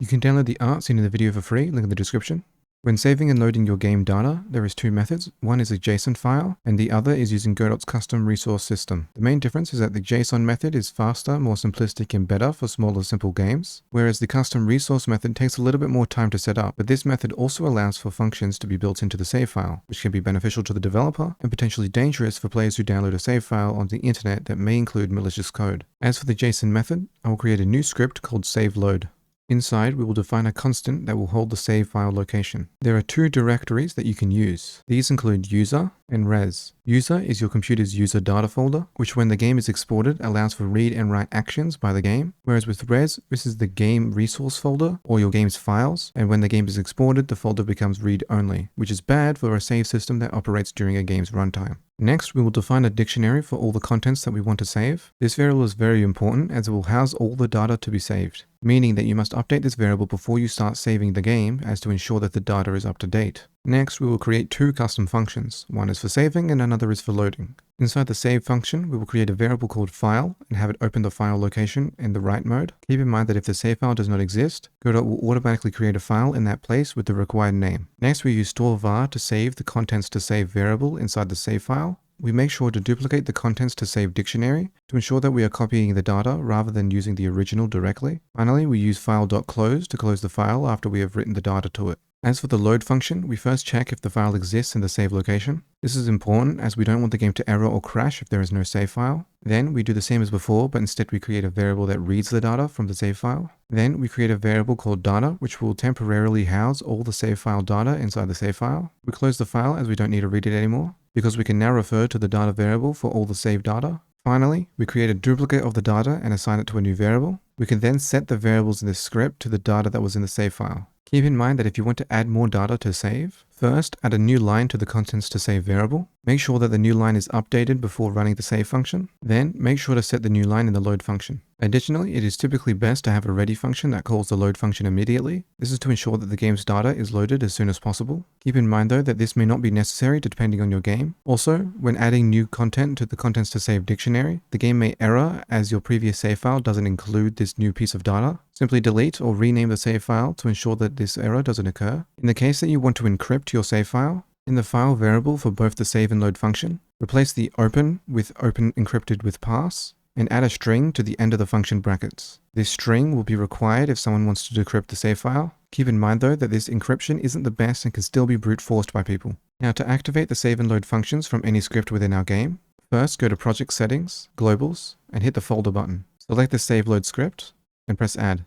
You can download the art seen in the video for free, link in the description. When saving and loading your game data, there is two methods. One is a JSON file, and the other is using Godot's Custom Resource system. The main difference is that the JSON method is faster, more simplistic, and better for smaller, simple games, whereas the Custom Resource method takes a little bit more time to set up, but this method also allows for functions to be built into the save file, which can be beneficial to the developer and potentially dangerous for players who download a save file on the internet that may include malicious code. As for the JSON method, I will create a new script called saveLoad. Inside, we will define a constant that will hold the save file location. There are two directories that you can use. These include user and res. User is your computer's user data folder, which when the game is exported allows for read and write actions by the game, whereas with res, this is the game resource folder or your game's files, and when the game is exported, the folder becomes read only, which is bad for a save system that operates during a game's runtime. Next, we will define a dictionary for all the contents that we want to save. This variable is very important as it will house all the data to be saved, meaning that you must update this variable before you start saving the game as to ensure that the data is up to date. Next, we will create two custom functions. One is for saving and another is for loading. Inside the save function, we will create a variable called file and have it open the file location in the write mode. Keep in mind that if the save file does not exist, Godot will automatically create a file in that place with the required name. Next, we use store var to save the contents to save variable inside the save file. We make sure to duplicate the contents to save dictionary to ensure that we are copying the data rather than using the original directly. Finally, we use file.close to close the file after we have written the data to it. As for the load function, we first check if the file exists in the save location. This is important as we don't want the game to error or crash if there is no save file. Then we do the same as before, but instead we create a variable that reads the data from the save file. Then we create a variable called data, which will temporarily house all the save file data inside the save file. We close the file as we don't need to read it anymore, because we can now refer to the data variable for all the saved data. Finally, we create a duplicate of the data and assign it to a new variable. We can then set the variables in this script to the data that was in the save file. Keep in mind that if you want to add more data to save, first add a new line to the contents to save variable. Make sure that the new line is updated before running the save function. Then make sure to set the new line in the load function. Additionally, it is typically best to have a ready function that calls the load function immediately. This is to ensure that the game's data is loaded as soon as possible. Keep in mind though that this may not be necessary depending on your game. Also, when adding new content to the contents to save dictionary, the game may error as your previous save file doesn't include this new piece of data. Simply delete or rename the save file to ensure that this error doesn't occur. In the case that you want to encrypt your save file, in the file variable for both the save and load function, replace the open with open encrypted with pass, and add a string to the end of the function brackets. This string will be required if someone wants to decrypt the save file. Keep in mind though that this encryption isn't the best and can still be brute forced by people. Now to activate the save and load functions from any script within our game, first go to Project Settings, Globals, and hit the folder button. Select the save load script and press add.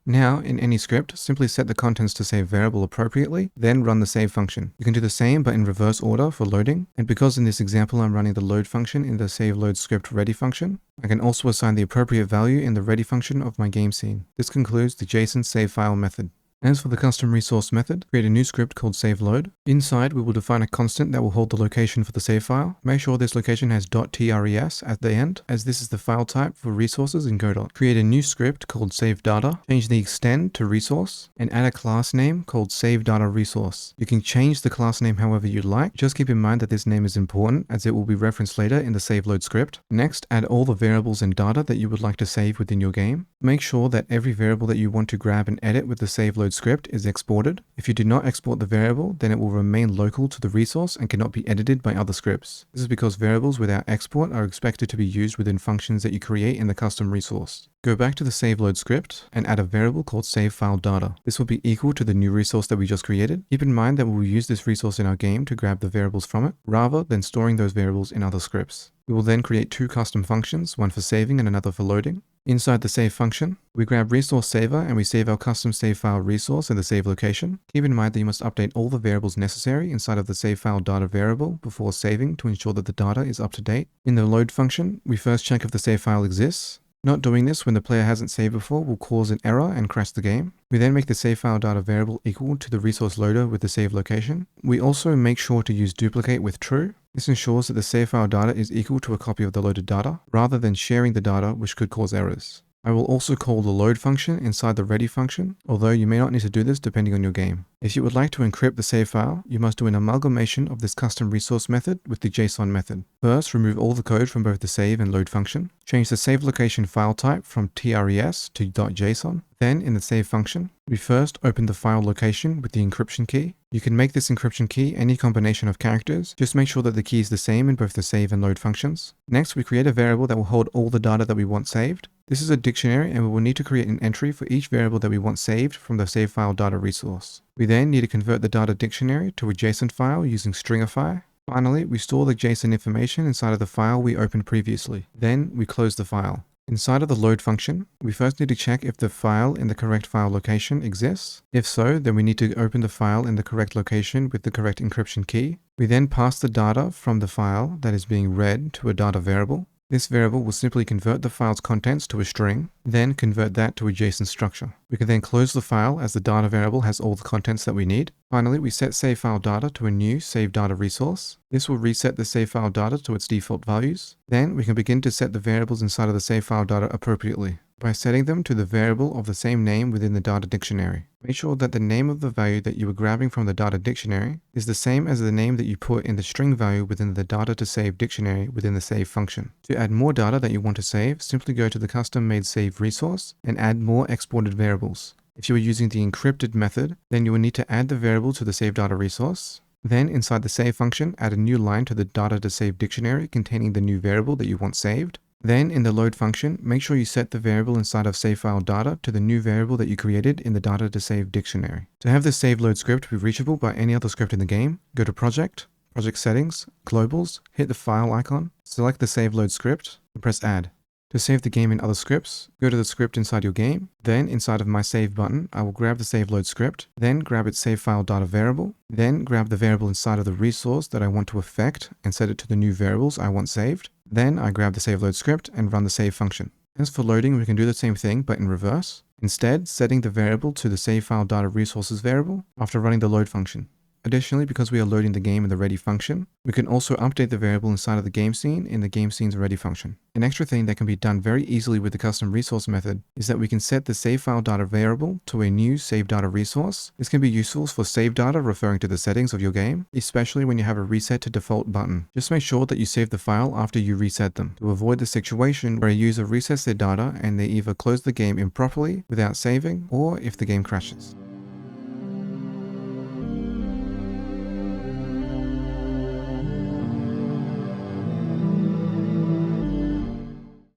Now, in any script, simply set the contents to save variable appropriately, then run the save function. You can do the same but in reverse order for loading, and because in this example I'm running the load function in the save load script ready function, I can also assign the appropriate value in the ready function of my game scene. This concludes the JSON save file method. As for the custom resource method, create a new script called saveLoad. Inside, we will define a constant that will hold the location for the save file. Make sure this location has .tres at the end, as this is the file type for resources in Godot. Create a new script called saveData, change the extend to resource, and add a class name called saveDataResource. You can change the class name however you like. Just keep in mind that this name is important as it will be referenced later in the saveLoad script. Next, add all the variables and data that you would like to save within your game. Make sure that every variable that you want to grab and edit with the saveLoad script is exported. If you do not export the variable, then it will remain local to the resource and cannot be edited by other scripts. This is because variables without export are expected to be used within functions that you create in the custom resource. Go back to the saveLoad script and add a variable called saveFileData. This will be equal to the new resource that we just created. Keep in mind that we will use this resource in our game to grab the variables from it, rather than storing those variables in other scripts. We will then create two custom functions, one for saving and another for loading. Inside the save function, we grab resource saver and we save our custom save file resource in the save location. Keep in mind that you must update all the variables necessary inside of the save file data variable before saving to ensure that the data is up to date. In the load function, we first check if the save file exists. Not doing this when the player hasn't saved before will cause an error and crash the game. We then make the save file data variable equal to the resource loader with the save location. We also make sure to use duplicate with true. This ensures that the save file data is equal to a copy of the loaded data, rather than sharing the data, which could cause errors. I will also call the load function inside the ready function, although you may not need to do this depending on your game. If you would like to encrypt the save file, you must do an amalgamation of this custom resource method with the JSON method. First, remove all the code from both the save and load function. Change the save location file type from TRES to .json. Then, in the save function, we first open the file location with the encryption key. You can make this encryption key any combination of characters. Just make sure that the key is the same in both the save and load functions. Next, we create a variable that will hold all the data that we want saved. This is a dictionary, and we will need to create an entry for each variable that we want saved from the save file data resource. We then need to convert the data dictionary to a JSON file using stringify. Finally, we store the JSON information inside of the file we opened previously. Then we close the file. Inside of the load function, we first need to check if the file in the correct file location exists. If so, then we need to open the file in the correct location with the correct encryption key. We then pass the data from the file that is being read to a data variable. This variable will simply convert the file's contents to a string, then convert that to a JSON structure. We can then close the file as the data variable has all the contents that we need. Finally, we set save file data to a new save data resource. This will reset the save file data to its default values. Then we can begin to set the variables inside of the save file data appropriately by setting them to the variable of the same name within the data dictionary. Make sure that the name of the value that you are grabbing from the data dictionary is the same as the name that you put in the string value within the data to save dictionary within the save function. To add more data that you want to save, simply go to the custom made save resource and add more exported variables. If you are using the encrypted method, then you will need to add the variable to the save data resource. Then inside the save function, add a new line to the data to save dictionary containing the new variable that you want saved. Then in the load function, make sure you set the variable inside of save file data to the new variable that you created in the data to save dictionary. To have this save load script be reachable by any other script in the game, go to Project, Project Settings, Globals, hit the file icon, select the save load script, and press Add. To save the game in other scripts, go to the script inside your game. Then inside of my save button, I will grab the save load script, then grab its save file data variable, then grab the variable inside of the resource that I want to affect and set it to the new variables I want saved. Then I grab the save load script and run the save function. As for loading, we can do the same thing but in reverse. Instead, setting the variable to the save file data resources variable after running the load function. Additionally, because we are loading the game in the ready function, we can also update the variable inside of the game scene in the game scene's ready function. An extra thing that can be done very easily with the custom resource method is that we can set the save file data variable to a new save data resource. This can be useful for save data referring to the settings of your game, especially when you have a reset to default button. Just make sure that you save the file after you reset them to avoid the situation where a user resets their data and they either close the game improperly without saving or if the game crashes.